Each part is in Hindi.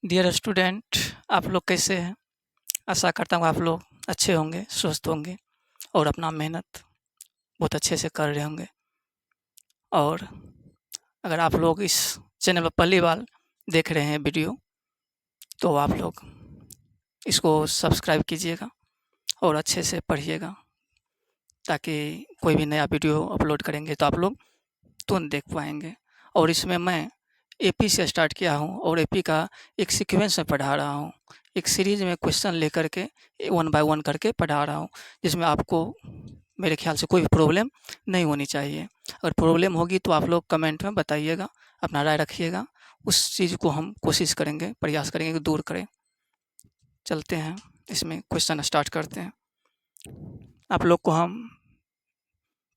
डियर स्टूडेंट, आप लोग कैसे हैं? आशा करता हूँ आप लोग अच्छे होंगे, स्वस्थ होंगे और अपना मेहनत बहुत अच्छे से कर रहे होंगे। और अगर आप लोग इस चैनल पर पहली बार देख रहे हैं वीडियो, तो आप लोग इसको सब्सक्राइब कीजिएगा और अच्छे से पढ़िएगा, ताकि कोई भी नया वीडियो अपलोड करेंगे तो आप लोग तुरंत देख पाएंगे। और इसमें मैं एपी से स्टार्ट किया हूँ और एपी का एक सीक्वेंस में पढ़ा रहा हूँ। एक सीरीज में क्वेश्चन लेकर के 1 बाय 1 करके पढ़ा रहा हूँ, जिसमें आपको मेरे ख्याल से कोई भी प्रॉब्लम नहीं होनी चाहिए। अगर प्रॉब्लम होगी तो आप लोग कमेंट में बताइएगा, अपना राय रखिएगा। उस चीज़ को हम कोशिश करेंगे, प्रयास करेंगे कि दूर करें। चलते हैं, इसमें क्वेश्चन स्टार्ट करते हैं। आप लोग को हम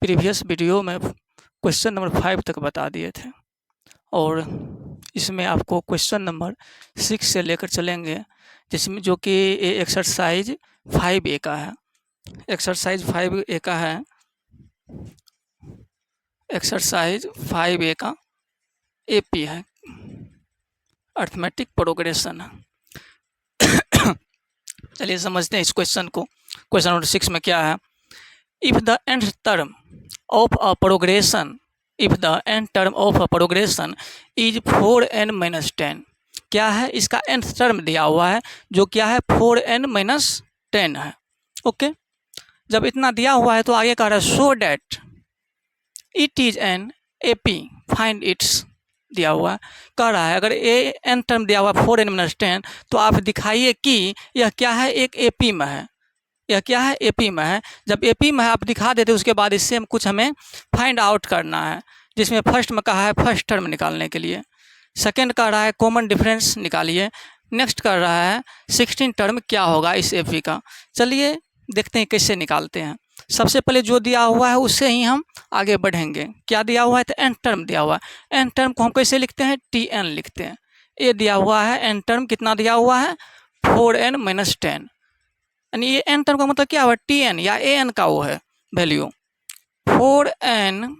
प्रीवियस वीडियो में क्वेश्चन नंबर 5 तक बता दिए थे और इसमें आपको क्वेश्चन नंबर 6 से लेकर चलेंगे, जिसमें जो कि एक्सरसाइज 5A का है। एक्सरसाइज 5A का है, एक्सरसाइज 5A का एपी है, अर्थमेटिक प्रोग्रेशन है। चलिए समझते हैं इस क्वेश्चन को। क्वेश्चन नंबर 6 में क्या है? If the nth term of a progression is 4n minus 10, क्या है? इसका nth टर्म दिया हुआ है जो क्या है 4n minus 10 है। ओके, जब इतना दिया हुआ है तो आगे कह रहा है so that it is an AP find its, दिया हुआ है। कह रहा है अगर एन टर्म दिया हुआ है 4n minus 10, तो आप दिखाइए कि यह क्या है, एक एपी में है। यह क्या है? एपी में है। जब एपी में है आप दिखा देते, उसके बाद इससे हम कुछ हमें फाइंड आउट करना है, जिसमें फर्स्ट में कहा है फर्स्ट टर्म निकालने के लिए, सेकंड कह रहा है कॉमन डिफरेंस निकालिए, नेक्स्ट कर रहा है 16 टर्म क्या होगा इस एपी का। चलिए देखते हैं कैसे निकालते हैं। सबसे पहले जो दिया हुआ है उससे ही हम आगे बढ़ेंगे। क्या दिया हुआ है? तो एन टर्म दिया हुआ है। एन टर्म को हम कैसे लिखते हैं? टी एन लिखते हैं। ये दिया हुआ है एन टर्म, कितना दिया हुआ है? 4n minus 10, यानी ये एन टर्म का मतलब क्या हुआ? टी एन या ए एन का वो है वैल्यू। 4n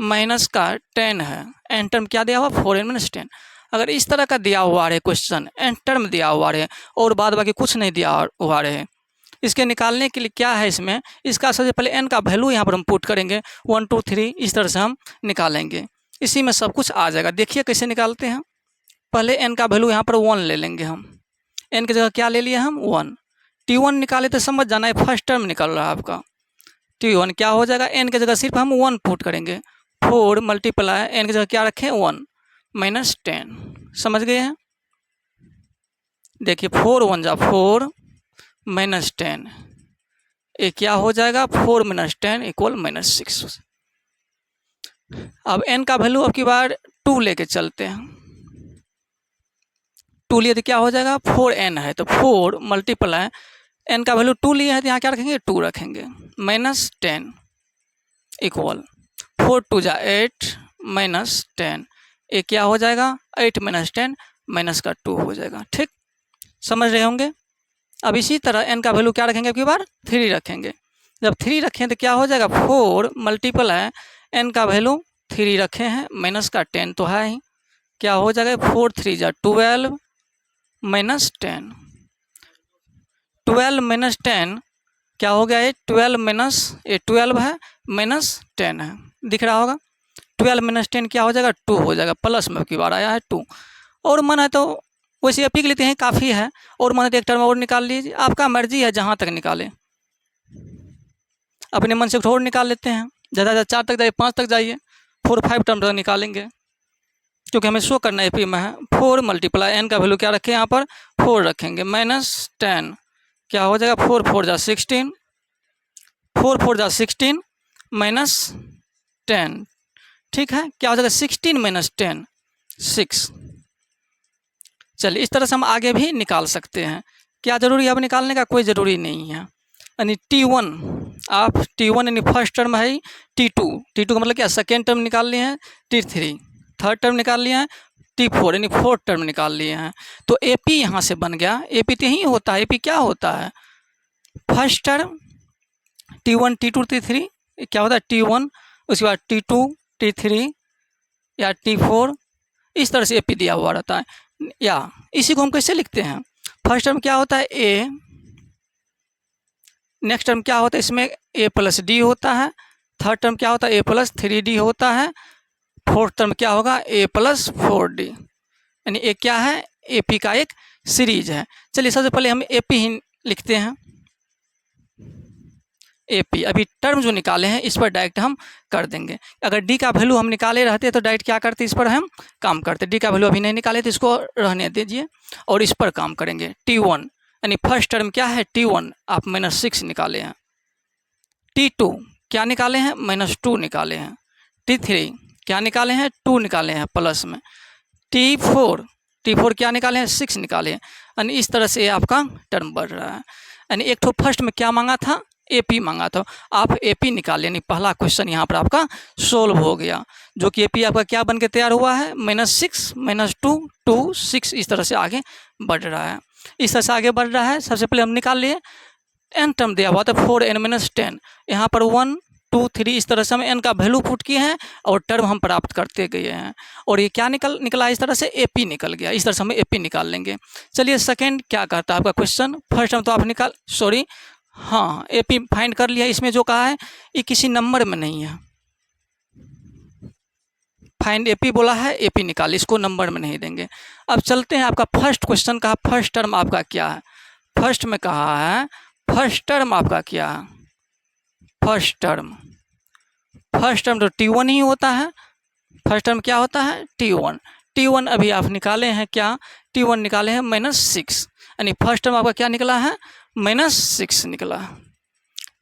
माइनस का 10 है। एन टर्म क्या दिया हुआ? 4n minus 10। अगर इस तरह का दिया हुआ रहे क्वेश्चन, एन टर्म दिया हुआ रहे और बाद बाकी कुछ नहीं दिया हुआ रहे, इसके निकालने के लिए क्या है इसमें, इसका सबसे पहले एन का वैल्यू यहाँ पर हम पुट करेंगे 1 2 3, इस तरह से हम निकालेंगे। इसी में सब कुछ आ जाएगा। देखिए कैसे निकालते हैं। पहले एन का वैल्यू यहाँ पर 1 ले लेंगे हम। एन की जगह क्या ले लिए हम? 1। T1 निकाले तो समझ जाना है फर्स्ट टर्म निकल रहा है आपका। T1 क्या हो जाएगा? एन की जगह सिर्फ हम 1 पुट करेंगे। 4 मल्टीप्लाई एन की जगह क्या रखें? 1 minus 10। समझ गए हैं? देखिए 4 1 जा 4 minus 10, ये क्या हो जाएगा? 4 minus 10 इक्वल -6। अब एन का वैल्यू अब की बार 2 लेके चलते हैं। 2 लिए तो क्या हो जाएगा? 4n है तो 4 मल्टीप्लाई एन का वैल्यू 2 लिए है तो यहाँ क्या रखेंगे? 2 रखेंगे -10 इक्वल 4 2 जा 8 -10, ये क्या हो जाएगा? 8 - 10 माइनस का 2 हो जाएगा। ठीक, समझ रहे होंगे। अब इसी तरह एन का वैल्यू क्या रखेंगे? अब की बार 3 रखेंगे। जब 3 रखें तो क्या हो जाएगा? 4 मल्टीप्लाई एन का वैल्यू 3 रखे हैं, माइनस का 10 तो है ही, क्या हो जाएगा? 4 3 जा 12 -10। 12 - 10 क्या हो गया? ये 12 माइनस, ये 12 है माइनस 10 है, दिख रहा होगा। 12 - 10 क्या हो जाएगा? 2 हो जाएगा। प्लस में की बार आया है 2। और मन है तो वैसे एपी लेते हैं, काफ़ी है। और मन है तो एक टर्म और निकाल लीजिए, आपका मर्जी है जहाँ तक निकालें। अपने मन से और निकाल लेते हैं, ज़्यादा ज़्यादा 4 तक जाइए, 5 तक जाइए, 4 5 टर्म तक निकालेंगे, क्योंकि हमें शो करना है एपी में है। 4 मल्टीप्लाई एन का वैल्यू क्या रखें? यहाँ पर 4 रखेंगे, -10 क्या हो जाएगा? 4 4 जा 16, 4 4 जा 16 -10, ठीक है। क्या हो जाएगा? 16 - 10 6। चलिए इस तरह से हम आगे भी निकाल सकते हैं। क्या ज़रूरी है अब निकालने का? कोई ज़रूरी नहीं है। यानी T1 आप T1 यानी फर्स्ट टर्म है, T2 का मतलब क्या? सेकेंड टर्म निकाल लिए हैं, T3 थर्ड टर्म निकाल लिए हैं, T4 यानी फोर्थ टर्म निकाल लिए हैं। तो AP यहाँ से बन गया। AP तो यही होता है। AP क्या होता है? First term T1 T2 T3, क्या होता है? T1, उसके बाद T2 T3 या T4, इस तरह से AP दिया हुआ रहता है। या इसी को हम कैसे लिखते हैं, फर्स्ट टर्म क्या होता है ए, नेक्स्ट टर्म क्या होता है इसमें ए प्लस डी होता है, थर्ड टर्म क्या होता है ए प्लस 3d होता है, फोर्थ टर्म क्या होगा ए प्लस 4d, यानी ए क्या है ए पी का एक सीरीज है। चलिए सबसे पहले हम ए पी ही लिखते हैं, ए पी अभी टर्म जो निकाले हैं इस पर डायरेक्ट हम कर देंगे। अगर डी का वैल्यू हम निकाले रहते तो डायरेक्ट क्या करते इस पर हम काम करते, डी का वैल्यू अभी नहीं निकाले तो इसको रहने दीजिए और इस पर काम करेंगे। T1 यानी फर्स्ट टर्म क्या है T1 आप -6 निकाले हैं, T2 क्या निकाले हैं -2 निकाले हैं, T3 क्या निकाले हैं 2 निकाले हैं प्लस में, T4 क्या निकाले हैं 6 निकाले हैं, यानी इस तरह से आपका टर्म बढ़ रहा है। यानी एक तो फर्स्ट में क्या मांगा था एपी मांगा था, आप एपी निकाल यानी पहला क्वेश्चन यहाँ पर आपका सोल्व हो गया, जो कि एपी आपका क्या बन के तैयार हुआ है -6 -2 2 6, इस तरह से आगे बढ़ रहा है। इस तरह से आगे बढ़ रहा है। सबसे पहले हम निकाल लिए एन टर्म दिया हुआ था 4n - 10, यहाँ पर 1 2 3 इस तरह से हम एन का वैल्यू पुट किए हैं और टर्म हम प्राप्त करते गए हैं, और ये क्या निकला इस तरह से एपी निकल गया। इस तरह से हम एपी निकाल लेंगे। चलिए सेकंड क्या कहता है आपका क्वेश्चन, फर्स्ट टर्म तो आप हाँ एपी फाइंड कर लिया। इसमें जो कहा है ये किसी नंबर में नहीं है, फाइंड एपी बोला है, एपी निकाल, इसको नंबर में नहीं देंगे। अब चलते हैं आपका फर्स्ट क्वेश्चन का, फर्स्ट टर्म आपका क्या है, फर्स्ट में कहा है फर्स्ट टर्म आपका क्या है, फर्स्ट टर्म तो T1 ही होता है, फर्स्ट टर्म क्या होता है T1 अभी आप निकाले हैं क्या, T1 निकाले हैं -6, यानी फर्स्ट टर्म आपका क्या निकला है -6 निकला है।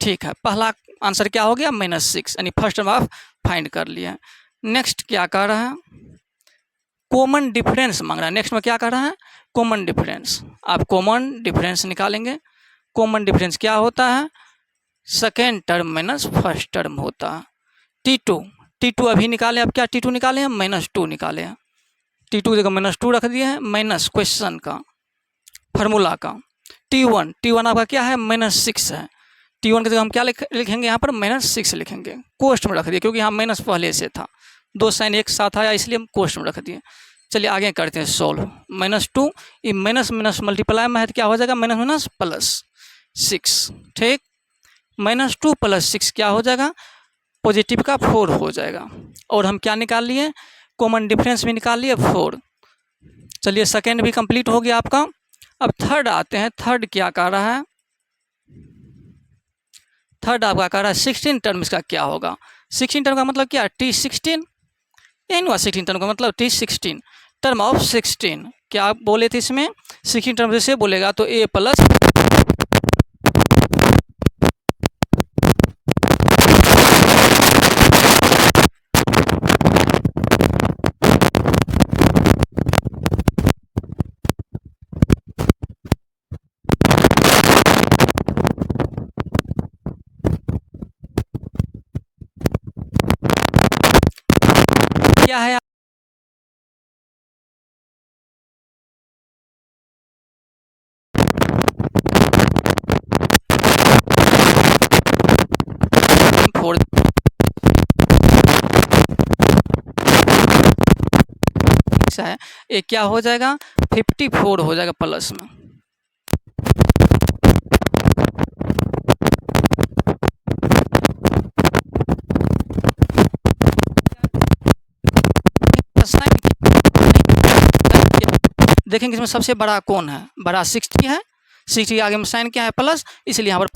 ठीक है, पहला आंसर क्या हो गया -6, यानी फर्स्ट टर्म आप फाइंड कर लिया। नेक्स्ट क्या कर रहा है कॉमन डिफरेंस मांग रहा है, नेक्स्ट में क्या कर रहा है कॉमन डिफरेंस, आप कॉमन डिफरेंस निकालेंगे। कॉमन डिफरेंस क्या होता है second term minus first term होता है। T2 अभी निकाले, अब क्या T2 निकाले हैं -2 निकाले हैं, T2 जगह -2 रख दिए हैं, माइनस क्वेश्चन का फार्मूला का। T1 आपका क्या है -6 है, T1 की जगह हम क्या लिखेंगे यहाँ पर -6 लिखेंगे, कोष्ट में रख दिए क्योंकि यहाँ माइनस पहले से था, दो साइन एक साथ आया इसलिए हम कोष्ट में रख दिए। चलिए आगे करते हैं सोल्व। -2 ये माइनस मल्टीप्लाई में है तो क्या हो जाएगा -+6, ठीक, -2 + 6 क्या हो जाएगा पॉजिटिव का 4 हो जाएगा, और हम क्या निकाल लिए कॉमन डिफरेंस भी निकाल लिए 4। चलिए सेकेंड भी कंप्लीट हो गया आपका। अब थर्ड आते हैं, थर्ड क्या कर रहा है, थर्ड आपका कह रहा है 16 टर्म इसका क्या होगा। 16 टर्म का मतलब क्या T16, यही हुआ 16 टर्म का मतलब T16 टर्म ऑफ 16। क्या आप बोले थे इसमें 16 टर्म जैसे बोलेगा तो A प्लस क्या है फोर है, ये क्या हो जाएगा 54 हो जाएगा प्लस में। देखेंगे इसमें सबसे बड़ा कौन है, बड़ा 60 है, 60 आगे में साइन क्या है प्लस, इसलिए यहाँ पर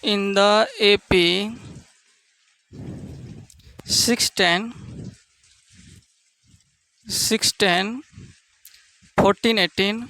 in the AP 610, 1418,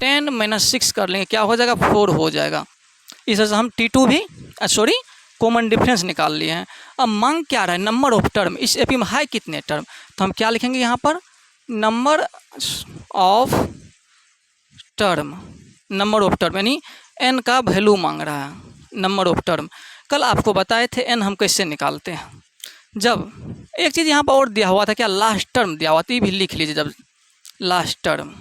ten minus 6 कर लेंगे, क्या हो जाएगा 4 हो जाएगा। इस वजह से हम T2 भी कॉमन डिफरेंस निकाल लिए हैं। अब मांग क्या रहा है, नंबर ऑफ टर्म। इस एपी में है कितने टर्म, तो हम क्या लिखेंगे यहाँ पर, number of term. Number of term यानी एन का वैल्यू मांग रहा है, नंबर ऑफ टर्म। कल आपको बताए थे एन हम कैसे निकालते हैं। जब एक चीज़ यहाँ पर और दिया हुआ था, क्या लास्ट टर्म दिया हुआ था, ये भी लिख लीजिए। जब लास्ट टर्म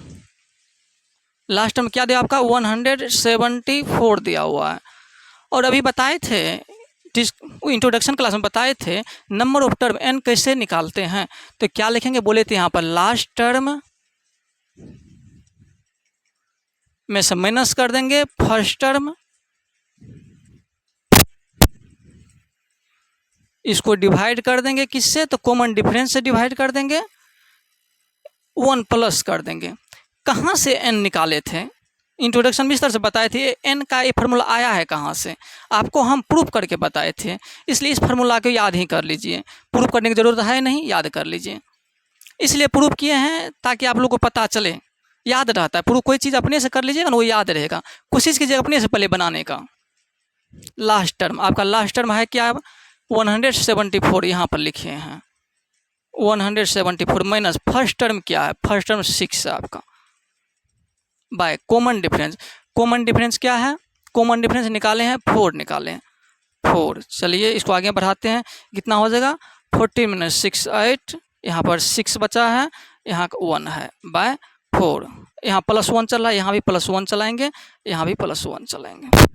क्या दिया आपका 174 दिया हुआ है। और अभी बताए थे इंट्रोडक्शन क्लास में बताए थे नंबर ऑफ टर्म एन कैसे निकालते हैं। तो क्या लिखेंगे, बोले थे यहाँ पर लास्ट टर्म में से माइनस कर देंगे फर्स्ट टर्म, इसको डिवाइड कर देंगे किससे, तो कॉमन डिफरेंस से डिवाइड कर देंगे, 1 प्लस कर देंगे। कहाँ से एन निकाले थे, इंट्रोडक्शन में इस तरह से बताए थे। एन का ये फार्मूला आया है कहाँ से, आपको हम प्रूफ करके बताए थे, इसलिए इस फार्मूला को याद ही कर लीजिए। प्रूफ करने की ज़रूरत है नहीं, याद कर लीजिए। इसलिए प्रूफ किए हैं ताकि आप लोग को पता चले, याद रहता है। प्रूफ कोई चीज़ अपने से कर लीजिएगा ना, वो याद रहेगा। कोशिश कीजिए अपने से पहले बनाने का। लास्ट टर्म आपका, लास्ट टर्म है क्या, 174 यहाँ पर लिखे हैं। 174 माइनस फर्स्ट टर्म क्या है, फर्स्ट टर्म 6 है आपका, by common difference. Common difference क्या है, कॉमन डिफरेंस निकाले हैं 4 निकाले हैं 4। चलिए इसको आगे बढ़ाते हैं, कितना हो जाएगा 40 माइनस 6 8, यहाँ पर 6 बचा है, यहाँ 1 है, बाय 4। यहाँ +1 चल रहा है, यहाँ भी +1 चलाएंगे, यहाँ भी +1 चलाएंगे।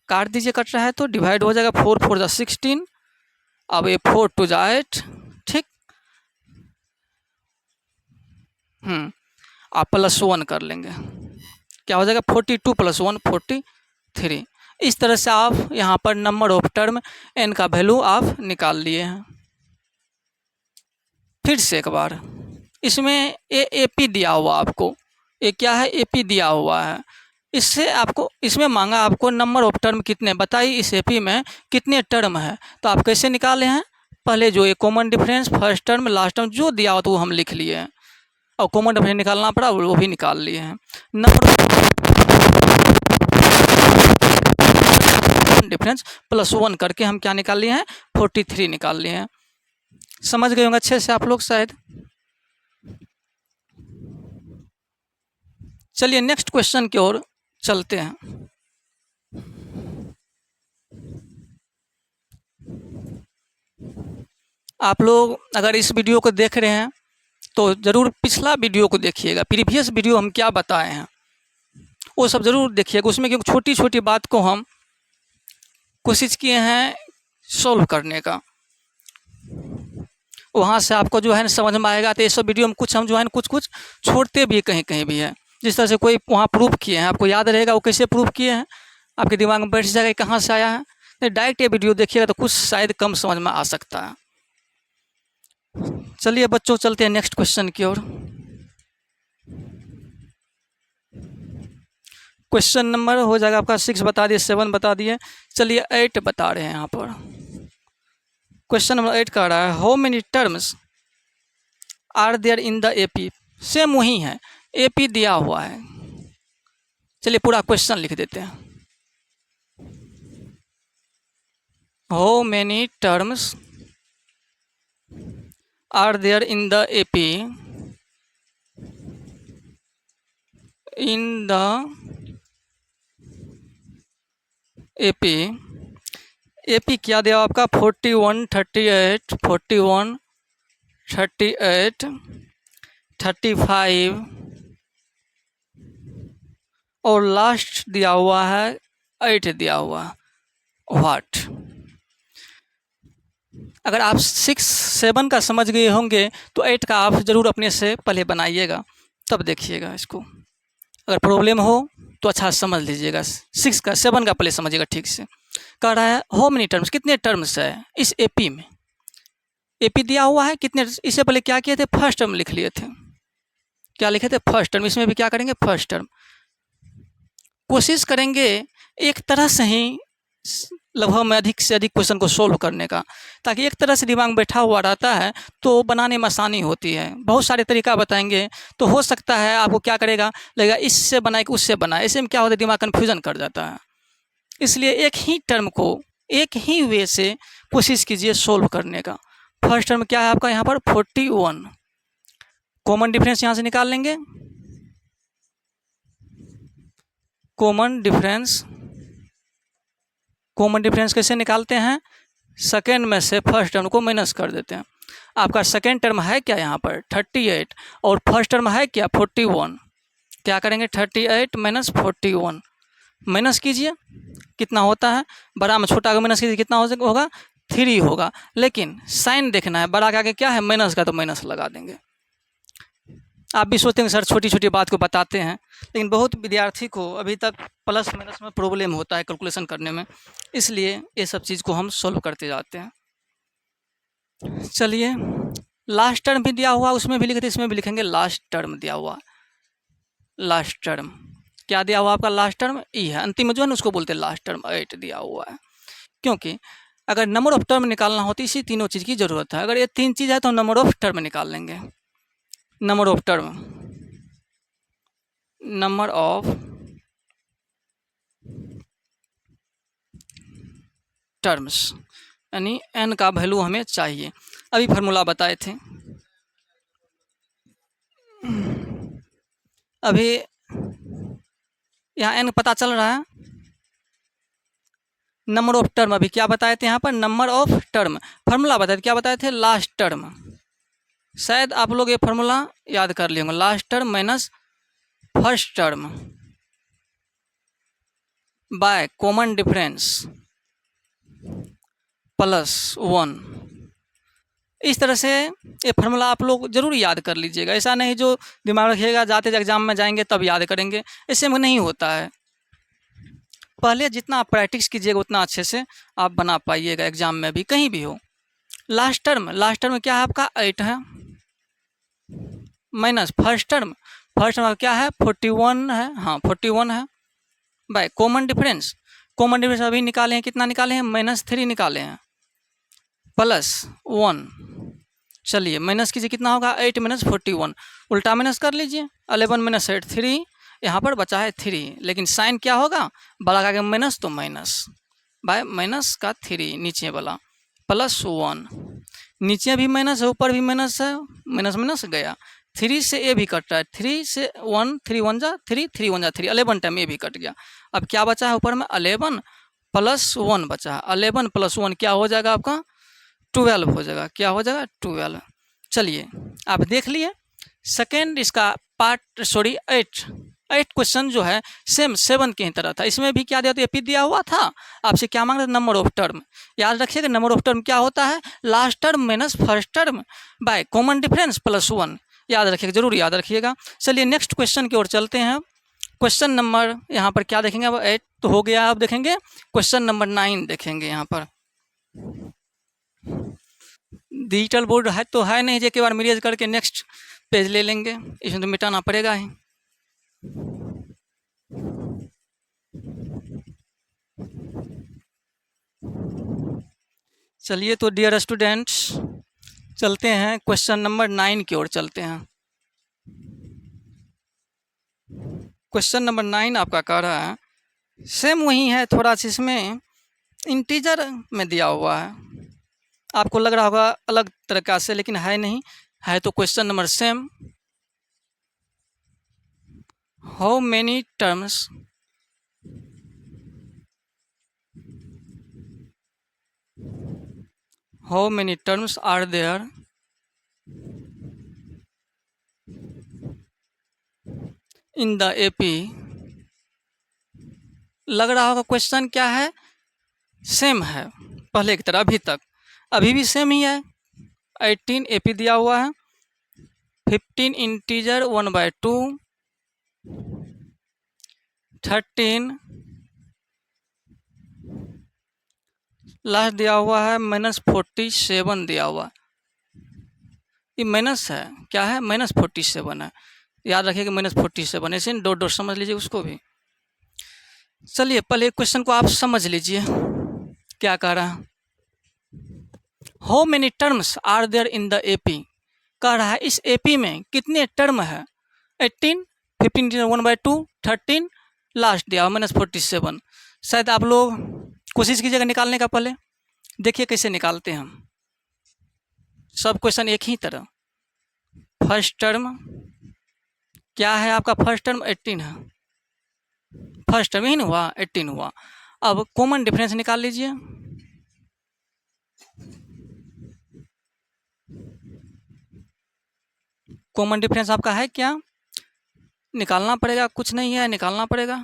काट दीजिए, कट रहा है तो डिवाइड हो जाएगा, 4 4 = 16। अब ये 4 2 = 8, ठीक। आप +1 कर लेंगे, क्या हो जाएगा 42 + 1 43। इस तरह से आप यहाँ पर नंबर ऑफ टर्म एन का वैल्यू आप निकाल लिए हैं। फिर से एक बार, इसमें एपी दिया हुआ आपको, ये क्या है, एपी दिया हुआ है। इससे आपको, इसमें मांगा आपको नंबर ऑफ टर्म कितने, बताइए इस एपी में कितने टर्म है। तो आप कैसे निकाले हैं, पहले जो ये common difference first term last term जो दिया हो तो वो हम लिख लिए हैं, और कॉमन डिफरेंस निकालना पड़ा वो भी निकाल लिए हैं। नंबर डिफरेंस +1 करके हम क्या निकाल लिए हैं, 43 निकाल लिए हैं। समझ गए होंगे अच्छे से आप लोग शायद। चलिए नेक्स्ट क्वेश्चन की ओर चलते हैं। आप लोग अगर इस वीडियो को देख रहे हैं तो ज़रूर पिछला वीडियो को देखिएगा, प्रीवियस वीडियो हम क्या बताए हैं वो सब ज़रूर देखिएगा। उसमें क्योंकि छोटी छोटी बात को हम कोशिश किए हैं सॉल्व करने का। वहाँ से आपको जो है ना समझ में आएगा। तो ये सब वीडियो में कुछ हम जो है ना कुछ कुछ छोड़ते भी कहीं कहीं भी है। जिस तरह से कोई वहाँ प्रूफ किए हैं, आपको याद रहेगा वो कैसे प्रूफ किए हैं, आपके दिमाग में बैठ जाएगा कहाँ से आया है। नहीं, डायरेक्ट ये वीडियो देखिएगा तो कुछ शायद कम समझ में आ सकता है। चलिए बच्चों, चलते हैं नेक्स्ट क्वेश्चन की ओर। क्वेश्चन नंबर हो जाएगा आपका 6 बता दिए, 7 बता दिए, चलिए 8 बता रहे हैं यहाँ पर। क्वेश्चन नंबर 8 कह रहा है how many terms are there in the AP. Same वही है, एपी दिया हुआ है। चलिए पूरा क्वेश्चन लिख देते हैं। How many terms are there in the AP in the AP. AP क्या दिया आपका 41, 38, 41, 38, 35 और लास्ट दिया हुआ है 8 दिया हुआ है। व्हाट? अगर आप 6, 7 का समझ गए होंगे तो 8 का आप ज़रूर अपने से पहले बनाइएगा, तब देखिएगा इसको। अगर प्रॉब्लम हो तो अच्छा समझ लीजिएगा। 6 का 7 का पहले समझिएगा ठीक से। कह रहा है हाउ मेनी टर्म्स, कितने टर्म्स है इस एपी में। एपी दिया हुआ है कितने, इससे पहले क्या किए थे, फर्स्ट टर्म लिख लिए थे। क्या लिखे थे, फर्स्ट टर्म। इसमें भी क्या करेंगे, फर्स्ट टर्म। कोशिश करेंगे एक तरह से ही लगभग में अधिक से अधिक क्वेश्चन को सोल्व करने का, ताकि एक तरह से दिमाग में बैठा हुआ रहता है तो बनाने में आसानी होती है। बहुत सारे तरीका बताएंगे तो हो सकता है आपको क्या करेगा, लगेगा इससे बनाए कि उससे बनाए। ऐसे में क्या होता है, दिमाग कन्फ्यूजन कर जाता है। इसलिए एक ही टर्म को एक ही वे से कोशिश कीजिए सोल्व करने का। फर्स्ट टर्म क्या है आपका यहाँ पर 41। कॉमन डिफरेंस यहाँ से निकाल लेंगे। कॉमन डिफरेंस कैसे निकालते हैं, सेकेंड में से फर्स्ट टर्म को माइनस कर देते हैं। आपका सेकेंड टर्म है क्या यहाँ पर 38 और फर्स्ट टर्म है क्या 41। क्या करेंगे 38 माइनस 41, माइनस कीजिए कितना होता है, बड़ा में छोटा का माइनस कीजिए कितना होगा 3 होगा। लेकिन साइन देखना है, बड़ा का आगे क्या है माइनस का, तो माइनस लगा देंगे। आप भी सोचते हैं सर छोटी छोटी बात को बताते हैं, लेकिन बहुत विद्यार्थी को अभी तक प्लस माइनस में प्रॉब्लम होता है कैलकुलेशन करने में, इसलिए ये सब चीज़ को हम सॉल्व करते जाते हैं। चलिए लास्ट टर्म भी दिया हुआ, उसमें भी लिखे थे, इसमें भी लिखेंगे लास्ट टर्म दिया हुआ। लास्ट टर्म क्या दिया हुआ आपका, लास्ट टर्म ई है, अंतिम में जो है ना उसको बोलते हैं लास्ट टर्म 8 दिया हुआ है। क्योंकि अगर नंबर ऑफ टर्म निकालना हो तो इसी तीनों चीज़ की ज़रूरत है। अगर ये 3 चीज़ है तो नंबर ऑफ टर्म निकाल लेंगे। नंबर ऑफ टर्म्स यानी n का वैल्यू हमें चाहिए। अभी फार्मूला बताए थे, अभी यहाँ n पता चल रहा है। नंबर ऑफ टर्म अभी क्या बताए थे यहाँ पर, नंबर ऑफ टर्म। फार्मूला बताए थे, क्या बताए थे, लास्ट टर्म। शायद आप लोग ये फार्मूला याद कर लिए होंगे, last term minus first term by common difference plus 1। इस तरह से ये फार्मूला आप लोग जरूर याद कर लीजिएगा। ऐसा नहीं जो दिमाग रखिएगा जाते एग्जाम में जाएंगे तब याद करेंगे, ऐसे में नहीं होता है। पहले जितना आप प्रैक्टिस कीजिएगा उतना अच्छे से आप बना पाइएगा एग्जाम में भी, कहीं भी हो। लास्ट टर्म क्या है आपका 8 है, माइनस फर्स्ट टर्म क्या है 41 है, हाँ 41 है, बाय कॉमन डिफरेंस अभी निकाले हैं, कितना निकाले हैं -3 निकाले हैं, प्लस 1। चलिए माइनस कीजिए कितना होगा 8 - 41, उल्टा माइनस कर लीजिए 11 - 8 3, यहाँ पर बचा है 3। लेकिन साइन क्या होगा, बड़ा का माइनस तो माइनस बाय माइनस का 3 नीचे वाला प्लस 1। नीचे भी माइनस है ऊपर भी माइनस है, माइनस गया। 3 से ए भी कट रहा है, 3 से 1, 3 1 जा 3, 3 1 जा 3, 11 टाइम ए भी कट गया। अब क्या बचा है ऊपर में 11 + 1 बचा है, 11 + 1 क्या हो जाएगा आपका 12 हो जाएगा। क्या हो जाएगा 12। चलिए आप देख लिए सेकेंड इसका पार्ट 8 8 क्वेश्चन जो है सेम 7 की ही तरह था। इसमें भी क्या दिया, तो एपी दिया हुआ था, आपसे क्या मांग रहे थे, नंबर ऑफ टर्म। याद रखिएगा नंबर ऑफ टर्म क्या होता है, last term minus first term by common difference plus 1। याद रखिएगा, जरूर याद रखिएगा। चलिए नेक्स्ट क्वेश्चन की ओर चलते हैं। क्वेश्चन नंबर यहाँ पर क्या देखेंगे, अब 8 तो हो गया, अब देखेंगे क्वेश्चन नंबर 9 देखेंगे। यहाँ पर डिजिटल बोर्ड है तो है नहीं, एक बार मिरेज करके नेक्स्ट पेज ले लेंगे, इसमें तो मिटाना पड़ेगा ही। चलिए तो डियर स्टूडेंट्स चलते हैं क्वेश्चन नंबर 9 की ओर चलते हैं। क्वेश्चन नंबर 9 आपका कह रहा है, सेम वही है, थोड़ा सा इसमें इंटीजर में दिया हुआ है। आपको लग रहा होगा अलग तरीका से, लेकिन है नहीं, है तो question number same. How many terms are there in the AP. लग रहा होगा क्वेश्चन क्या है, सेम है पहले की तरह, अभी तक अभी भी सेम ही है। 18 एपी दिया हुआ है, 15 इंटीजर 1/2, 13 लास्ट दिया हुआ है, -47 दिया हुआ है। ये माइनस है, क्या है, -47 है। याद रखिएगा -47, ऐसे डॉट डॉट समझ लीजिए उसको भी। चलिए पहले क्वेश्चन को आप समझ लीजिए क्या कह रहा है। How many terms are there in the AP, कह रहा है इस एपी में कितने टर्म है। 18, 15 1/2, 13 लास्ट दिया -47। शायद आप लोग कोशिश कीजिएगा निकालने का, पहले देखिए कैसे निकालते हैं हम। सब क्वेश्चन एक ही तरह। फर्स्ट टर्म क्या है आपका, फर्स्ट टर्म 18 है, फर्स्ट टर्म ही नहीं हुआ, 18 हुआ। अब कॉमन डिफरेंस निकाल लीजिए। कॉमन डिफरेंस आपका है क्या, निकालना पड़ेगा, कुछ नहीं है निकालना पड़ेगा।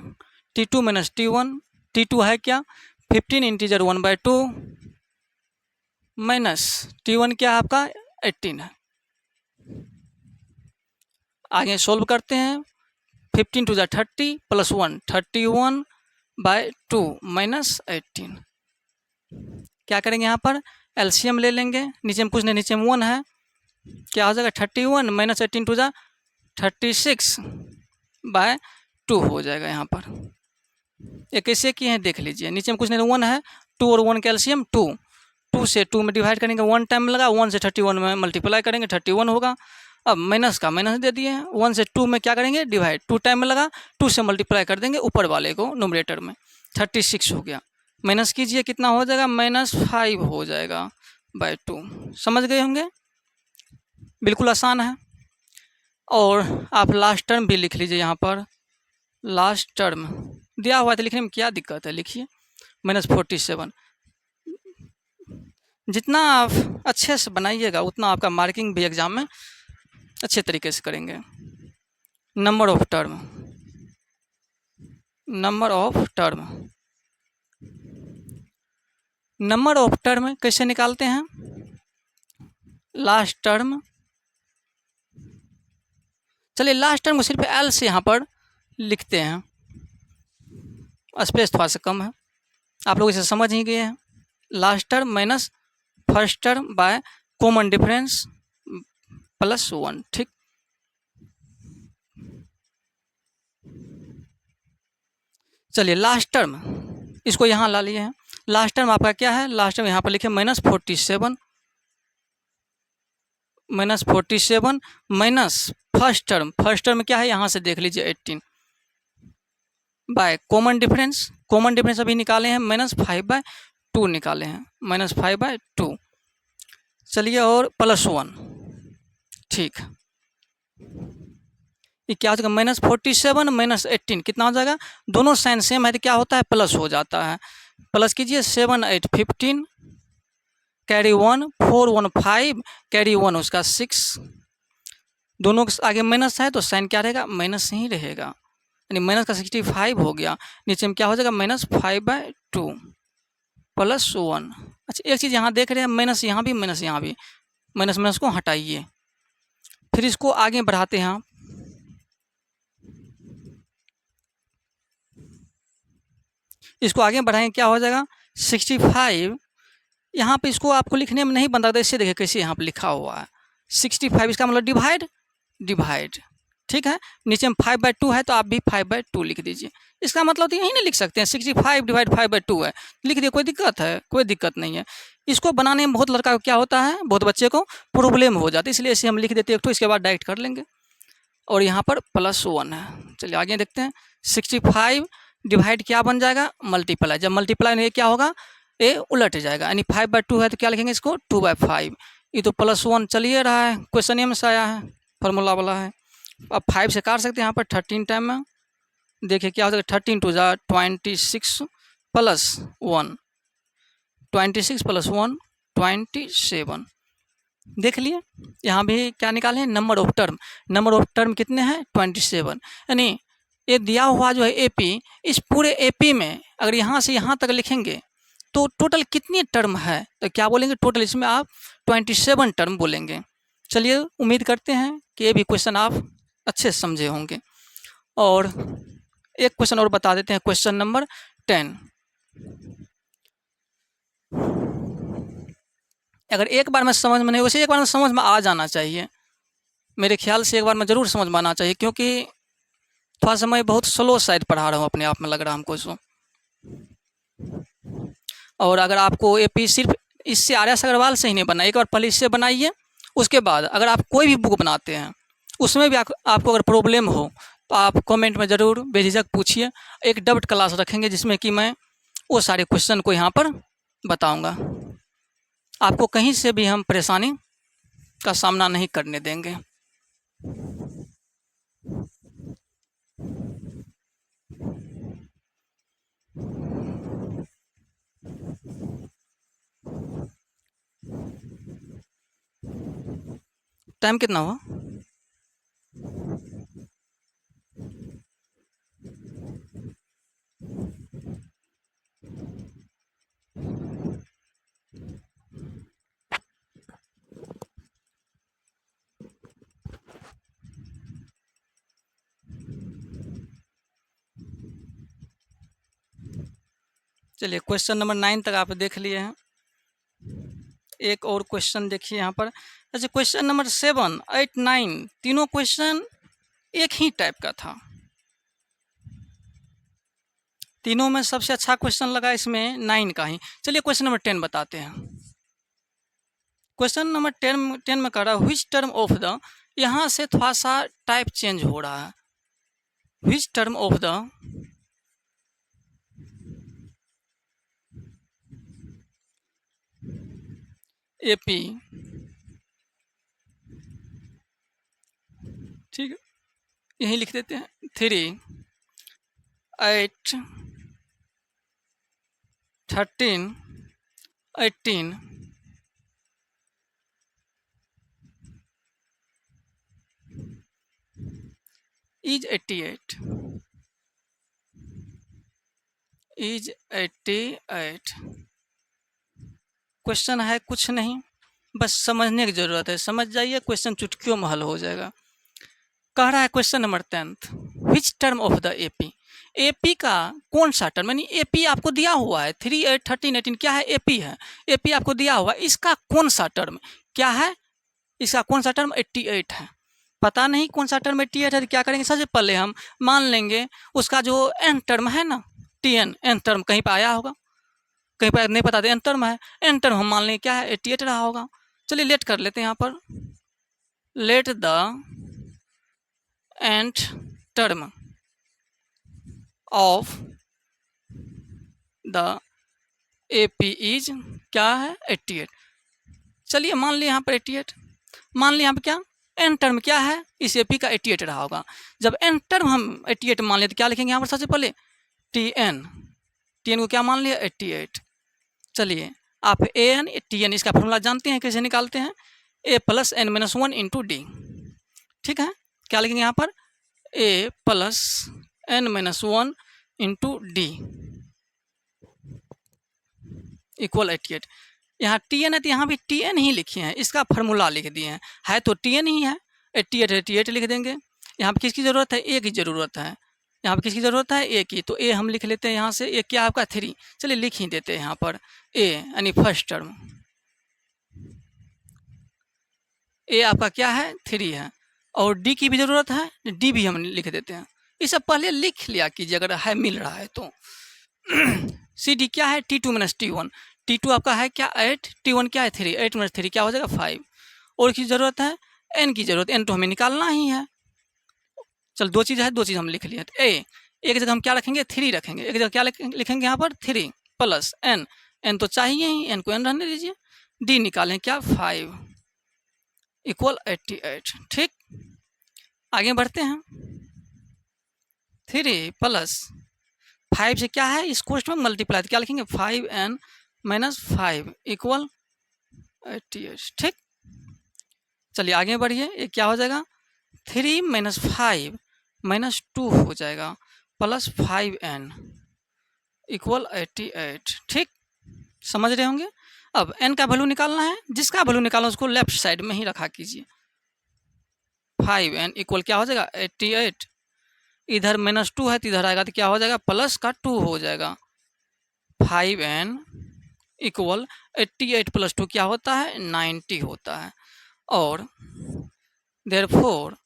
T2 - T1, T2 है क्या, 15 इंटीजर 1/2 माइनस T1 क्या है आपका 18 है। आगे सोल्व करते हैं। 15 × 30 + 1 31/2 -18। क्या करेंगे यहाँ पर, एलसीएम ले लेंगे, नीचे में कुछ नहीं, नीचे में 1 है, क्या हो जाएगा 31 - 18 × 36/2 हो जाएगा। यहाँ पर ये कैसे किए हैं देख लीजिए, नीचे में कुछ नहीं 1 है, 2 और 1 कैल्शियम 2, 2 से 2 में डिवाइड करेंगे, 1 टाइम लगा, 1 से 31 में मल्टीप्लाई करेंगे, 31 होगा। अब माइनस का माइनस दे दिए हैं, 1 से 2 में क्या करेंगे डिवाइड, 2 टाइम में लगा, 2 से मल्टीप्लाई कर देंगे ऊपर वाले को न्यूमरेटर में, 36 हो गया। माइनस कीजिए कितना हो जाएगा, -5 हो जाएगा बाय 2। समझ गए होंगे, बिल्कुल आसान है। और आप लास्ट टर्म भी लिख लीजिए, यहाँ पर लास्ट टर्म दिया हुआ है तो लिखने में क्या दिक्कत है, लिखिए -47। जितना आप अच्छे से बनाइएगा उतना आपका मार्किंग भी एग्जाम में अच्छे तरीके से करेंगे। Number of term, number of term कैसे निकालते हैं, लास्ट टर्म। चलिए लास्ट टर्म को सिर्फ एल से यहाँ पर लिखते हैं, स्पेस थोड़ा सा कम है, आप लोग इसे समझ ही गए हैं। Last term minus first term by common difference +1, ठीक। चलिए लास्ट टर्म इसको यहाँ ला लिए हैं। लास्ट टर्म आपका क्या है, लास्ट टर्म यहाँ पर लिखे -47 माइनस फर्स्ट टर्म क्या है, यहाँ से देख लीजिए 18 बाय कॉमन डिफरेंस अभी निकाले हैं, -5/2 निकाले हैं, -5/2। चलिए और +1, ठीक। ये क्या हो जाएगा, -47 - 18 कितना हो जाएगा, दोनों साइन सेम है तो क्या होता है, प्लस हो जाता है। प्लस कीजिए, 7 8 15 कैरी 1 4 1 5 कैरी 1 उसका 6, दोनों के आगे माइनस है तो साइन क्या रहेगा, माइनस ही रहेगा। यानी माइनस का 65 हो गया, नीचे में क्या हो जाएगा -5/2 प्लस 1। अच्छा एक चीज़ यहाँ देख रहे हैं, माइनस यहाँ भी माइनस यहाँ भी, माइनस माइनस को हटाइए, फिर इसको आगे बढ़ाते हैं। इसको आगे बढ़ाएंगे क्या हो जाएगा 65। यहाँ पे इसको आपको लिखने में नहीं बनता, इससे देखिए कैसे यहाँ पे लिखा हुआ है 65, इसका मतलब डिवाइड, ठीक है। नीचे में 5/2 है तो आप भी 5/2 लिख दीजिए। इसका मतलब तो यही नहीं लिख सकते हैं 65 डिवाइड 5/2 है, लिख दिए, कोई दिक्कत है? कोई दिक्कत नहीं है। इसको बनाने में बहुत लड़का को क्या होता है, बहुत बच्चे को प्रॉब्लम हो जाती है, इसलिए इसे हम लिख देते हैं एक तो, इसके बाद डायरेक्ट कर लेंगे। और यहाँ पर +1 है। चलिए आगे देखते हैं। 65 डिवाइड क्या बन जाएगा मल्टीप्लाई, जब मल्टीप्लाई में क्या होगा ये उलट जाएगा, यानी 5/2 है तो क्या लिखेंगे इसको 2/5। ये तो +1 चलिए रहा है, क्वेश्चन में से आया है, फार्मूला वाला है। अब 5 से काट सकते हैं यहाँ पर 13 टाइम में, देखिए क्या हो जाएगा 13 2 जा 26 + 1, 26 + 1 27। देख लिए यहाँ भी क्या निकाले हैं नंबर ऑफ टर्म कितने हैं 27। यानी ये दिया हुआ जो है एपी, इस पूरे एपी में अगर यहाँ से यहाँ तक लिखेंगे तो टोटल कितनी टर्म है, तो क्या बोलेंगे टोटल इसमें आप 27 टर्म बोलेंगे। चलिए उम्मीद करते हैं कि ये भी क्वेश्चन आप अच्छे से समझे होंगे। और एक क्वेश्चन और बता देते हैं, क्वेश्चन नंबर 10। अगर एक बार में समझ में नहीं, वैसे एक बार में समझ में आ जाना चाहिए, मेरे ख्याल से एक बार में ज़रूर समझ में आना चाहिए, क्योंकि थोड़ा सा मैं बहुत स्लो साइड पढ़ा रहा हूँ अपने आप में, लग रहा है हमको इसको। और अगर आपको एपी सिर्फ इससे आर.एस. अग्रवाल से ही नहीं बनना, एक बार पहले इससे बनाइए, उसके बाद अगर आप कोई भी बुक बनाते हैं उसमें भी आपको अगर प्रॉब्लम हो तो आप कमेंट में ज़रूर बेझिझक पूछिए। एक डाउट क्लास रखेंगे जिसमें कि मैं वो सारे क्वेश्चन को यहाँ पर बताऊँगा, आपको कहीं से भी हम परेशानी का सामना नहीं करने देंगे। टाइम कितना हुआ? चलिए क्वेश्चन नंबर 9 तक आप देख लिए हैं। एक और क्वेश्चन देखिए यहाँ पर। अच्छा क्वेश्चन नंबर 7, 8, 9 तीनों क्वेश्चन एक ही टाइप का था। तीनों में सबसे अच्छा क्वेश्चन लगा इसमें 9 का ही। चलिए क्वेश्चन नंबर 10 बताते हैं। क्वेश्चन नंबर 10 में कह रहा है व्हिच टर्म ऑफ द, यहाँ से थोड़ा सा टाइप चेंज हो रहा है। Which term of the AP, ठीक है यही लिख देते हैं 3, 8, 13, 18 इज 88 इज 88। क्वेश्चन है कुछ नहीं, बस समझने की ज़रूरत है, समझ जाइए क्वेश्चन चुटकियों में हल हो जाएगा। कह रहा है question number 10 which term of the AP, AP का कौन सा टर्म, यानी एपी आपको दिया हुआ है 3, 8, 13, 18 क्या है एपी है, एपी आपको दिया हुआ है, इसका कौन सा टर्म क्या है, इसका कौन सा टर्म 88 है। पता नहीं कौन सा टर्म 88 है तो क्या करेंगे, सबसे पहले हम मान लेंगे उसका जो एन टर्म है ना टीएन, एन टर्म कहीं पर आया होगा, कहीं पर नहीं पता, एन टर्म है, एन टर्म हम मान लेंगे क्या है 88 रहा होगा। चलिए लेट कर लेते हैं यहाँ पर, let the nth term of the AP is क्या है 88। चलिए मान लिया यहाँ पर 88, मान लिया यहाँ पर क्या n टर्म क्या है इस AP का 88 रहा होगा। जब n टर्म हम 88 मान लेते क्या लिखेंगे यहाँ पर सबसे पहले TN, TN को क्या मान लिया 88। चलिए आप AN TN इसका फॉर्मूला जानते हैं कैसे निकालते हैं, A + n - 1 × D, ठीक है। क्या लिखेंगे यहाँ पर A + n-1 into D equal 88। यहाँ Tn है तो यहाँ भी Tn ही लिखे हैं, इसका फार्मूला लिख दिए हैं, है तो Tn ही है, 88 लिख देंगे। यहाँ पे किसकी ज़रूरत है, ए की ज़रूरत है, यहाँ पे किसकी ज़रूरत है, ए की, तो ए हम लिख लेते हैं यहाँ से। ए क्या आपका 3, चलिए लिख ही देते हैं यहाँ पर ए यानी फर्स्ट टर्म, ए आपका क्या है 3 है, और डी की भी ज़रूरत है, डी भी हम लिख देते हैं। ये सब पहले लिख लिया कीजिए अगर है मिल रहा है तो। सी डी क्या है, T2 माइनस T1, T2 आपका है क्या 8, T1 क्या है 3, 8 माइनस 3 क्या हो जाएगा 5। और की ज़रूरत है, n की ज़रूरत, n तो हमें निकालना ही है। चल दो चीज़ है, दो चीज़ हम लिख लिए। तो ए एक जगह हम क्या रखेंगे 3 रखेंगे, एक जगह क्या लिखेंगे यहाँ पर 3 प्लस n, n तो चाहिए ही, n को n रहने दीजिए। डी निकालें क्या 5 इक्वल 88। ठीक, आगे बढ़ते हैं। 3 प्लस 5 से क्या है इस कोष्ट में मल्टीप्लाई, तो क्या लिखेंगे 5n माइनस 5 इक्वल 88। ठीक, चलिए आगे बढ़िए, ये क्या हो जाएगा 3 माइनस 5 माइनस 2 हो जाएगा प्लस 5n इक्वल 88। ठीक, समझ रहे होंगे। अब n का वैल्यू निकालना है, जिसका वैल्यू निकालना उसको लेफ्ट साइड में ही रखा कीजिए। 5n इक्वल क्या हो जाएगा 88, इधर माइनस 2 है तो इधर आएगा तो क्या हो जाएगा प्लस का 2 हो जाएगा। 5n इक्वल 88 प्लस 2 क्या होता है 90 होता है। और देयरफॉर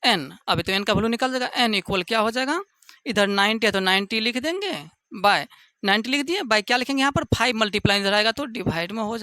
n, अभी तो n का वैल्यू निकल जाएगा, n इक्वल क्या हो जाएगा, इधर 90 है तो 90 लिख देंगे, बाय 90 लिख दिए, बाय क्या लिखेंगे यहाँ पर 5 मल्टीप्लाई इधर आएगा तो डिवाइड में हो जाएगा।